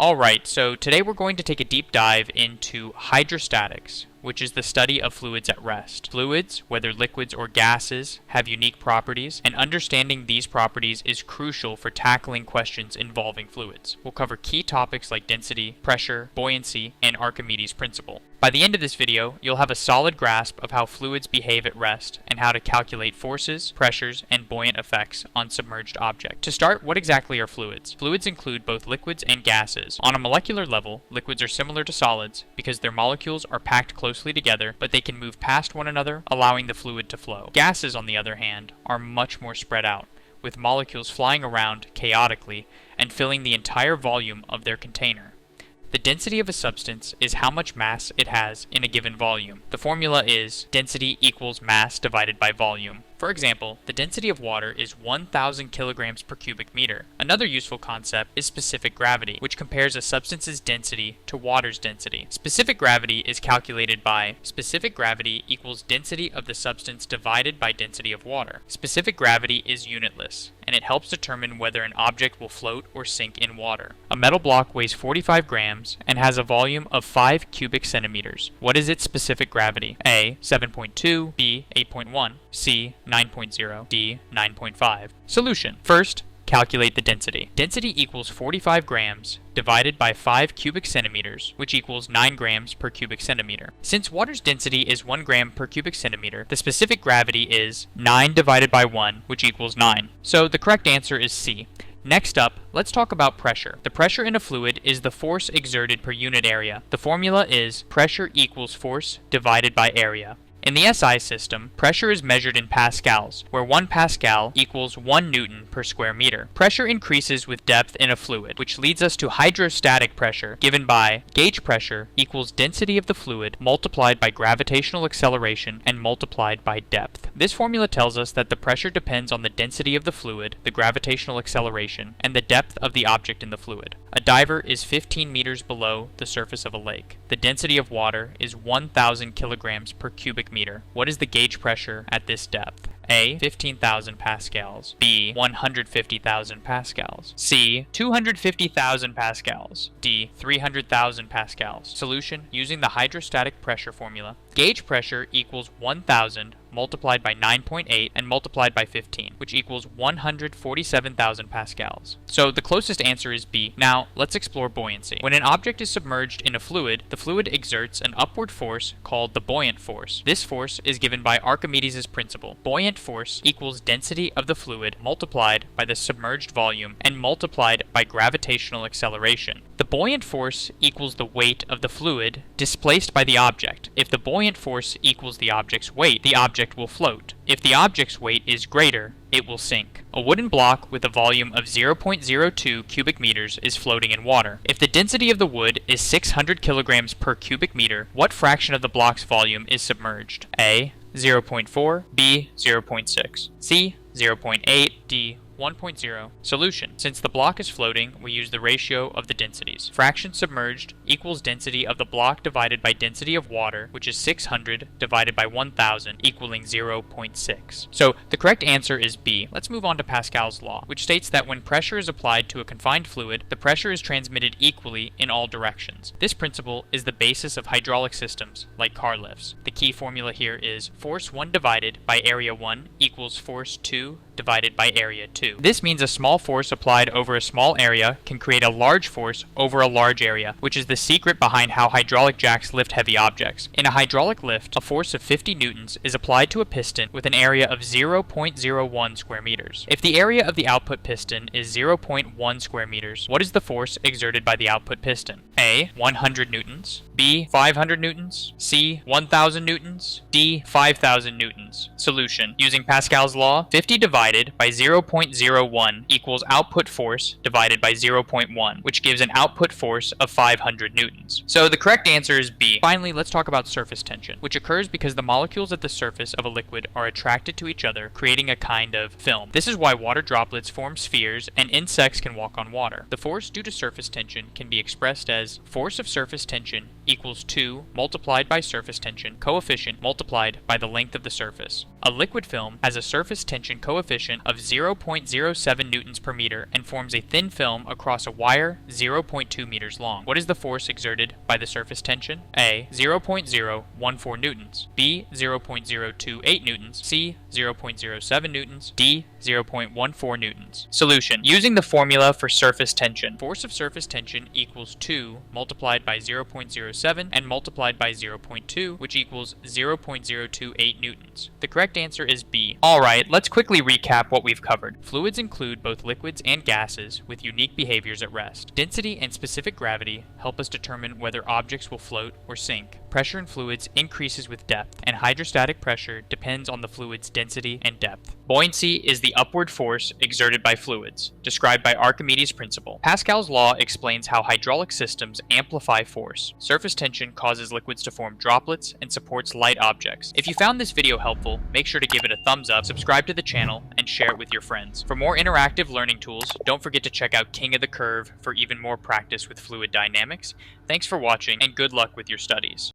Alright, so today we're going to take a deep dive into hydrostatics, which is the study of fluids at rest. Fluids, whether liquids or gases, have unique properties, and understanding these properties is crucial for tackling questions involving fluids. We'll cover key topics like density, pressure, buoyancy, and Archimedes' principle. By the end of this video, you'll have a solid grasp of how fluids behave at rest and how to calculate forces, pressures, and buoyant effects on submerged objects. To start, what exactly are fluids? Fluids include both liquids and gases. On a molecular level, liquids are similar to solids because their molecules are packed closely together, but they can move past one another, allowing the fluid to flow. Gases, on the other hand, are much more spread out, with molecules flying around chaotically and filling the entire volume of their container. The density of a substance is how much mass it has in a given volume. The formula is density equals mass divided by volume. For example, the density of water is 1,000 kilograms per cubic meter. Another useful concept is specific gravity, which compares a substance's density to water's density. Specific gravity is calculated by specific gravity equals density of the substance divided by density of water. Specific gravity is unitless, and it helps determine whether an object will float or sink in water. A metal block weighs 45 grams and has a volume of 5 cubic centimeters. What is its specific gravity? A. 7.2, B. 8.1, C. 9.0, D. 9.5. Solution. First, calculate the density. Density equals 45 grams divided by 5 cubic centimeters, which equals 9 grams per cubic centimeter. Since water's density is 1 gram per cubic centimeter, the specific gravity is 9 divided by 1, which equals 9. So the correct answer is C. Next up, let's talk about pressure. The pressure in a fluid is the force exerted per unit area. The formula is pressure equals force divided by area. In the SI system, pressure is measured in pascals, where 1 pascal equals 1 newton per square meter. Pressure increases with depth in a fluid, which leads us to hydrostatic pressure, given by gauge pressure equals density of the fluid multiplied by gravitational acceleration and multiplied by depth. This formula tells us that the pressure depends on the density of the fluid, the gravitational acceleration, and the depth of the object in the fluid. A diver is 15 meters below the surface of a lake. The density of water is 1,000 kilograms per cubic meter. What is the gauge pressure at this depth? A. 15,000 pascals. B. 150,000 pascals. C. 250,000 pascals. D. 300,000 pascals. Solution using the hydrostatic pressure formula. Gauge pressure equals 1,000 multiplied by 9.8 and multiplied by 15, which equals 147,000 pascals. So the closest answer is B. Now, let's explore buoyancy. When an object is submerged in a fluid, the fluid exerts an upward force called the buoyant force. This force is given by Archimedes' principle. Buoyant force equals density of the fluid multiplied by the submerged volume and multiplied by gravitational acceleration. The buoyant force equals the weight of the fluid displaced by the object. If the buoyant force equals the object's weight, the object will float. If the object's weight is greater, it will sink. A wooden block with a volume of 0.02 cubic meters is floating in water. If the density of the wood is 600 kilograms per cubic meter, what fraction of the block's volume is submerged? A. 0.4, B. 0.6, C. 0.8, D. 1.0. Solution. Since the block is floating, we use the ratio of the densities. Fraction submerged equals density of the block divided by density of water, which is 600 divided by 1,000, equaling 0.6. So the correct answer is B. Let's move on to Pascal's law, which states that when pressure is applied to a confined fluid, the pressure is transmitted equally in all directions. This principle is the basis of hydraulic systems, like car lifts. The key formula here is force 1 divided by area 1 equals force 2 divided by area 2. This means a small force applied over a small area can create a large force over a large area, which is the secret behind how hydraulic jacks lift heavy objects. In a hydraulic lift, a force of 50 newtons is applied to a piston with an area of 0.01 square meters. If the area of the output piston is 0.1 square meters, what is the force exerted by the output piston? A. 100 newtons. B. 500 newtons. C. 1,000 newtons. D. 5,000 newtons. Solution. Using Pascal's law, 50 divided by 0.01 equals output force divided by 0.1, which gives an output force of 500 newtons. So the correct answer is B. Finally, let's talk about surface tension, which occurs because the molecules at the surface of a liquid are attracted to each other, creating a kind of film. This is why water droplets form spheres and insects can walk on water. The force due to surface tension can be expressed as force of surface tension equals 2 multiplied by surface tension coefficient multiplied by the length of the surface. A liquid film has a surface tension coefficient of 0.07 newtons per meter and forms a thin film across a wire 0.2 meters long. What is the force exerted by the surface tension? A. 0.014 newtons. B. 0.028 newtons. C. 0.07 newtons. D. 0.14 newtons. Solution. Using the formula for surface tension, force of surface tension equals 2 multiplied by 0.07 and multiplied by 0.2, which equals 0.028 newtons. The correct answer is B. Alright, let's quickly recap what we've covered. Fluids include both liquids and gases with unique behaviors at rest. Density and specific gravity help us determine whether objects will float or sink. Pressure in fluids increases with depth, and hydrostatic pressure depends on the fluid's density and depth. Buoyancy is the upward force exerted by fluids, described by Archimedes' principle. Pascal's law explains how hydraulic systems amplify force. Surface tension causes liquids to form droplets and supports light objects. If you found this video helpful, make sure to give it a thumbs up, subscribe to the channel, and share it with your friends. For more interactive learning tools, don't forget to check out King of the Curve for even more practice with fluid dynamics. Thanks for watching, and good luck with your studies.